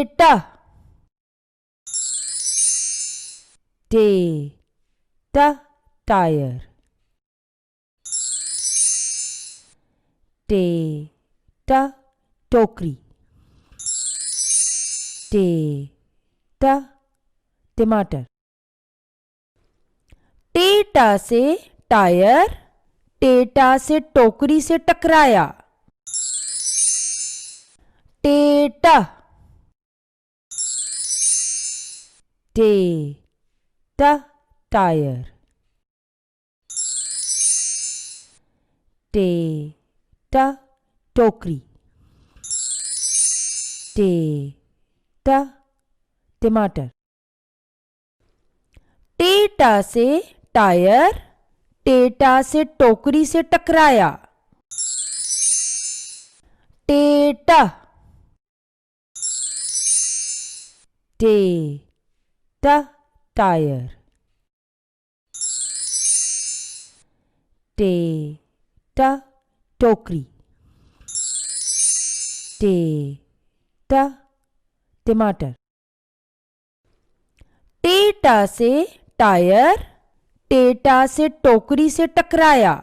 टेटा टे ट टायर टे ट टोकरी टे ट टमाटर। टेटा से टायर टेटा से टोकरी से टकराया। टेटा टे ट टायर टे ट टोकरी टे ट टमाटर। टेटा से टायर टेटा से टोकरी से टकराया। टेटा टे ट टायर टे ट टोकरी टे ट टमाटर। टेटा से टायर टेटा से टोकरी से टकराया।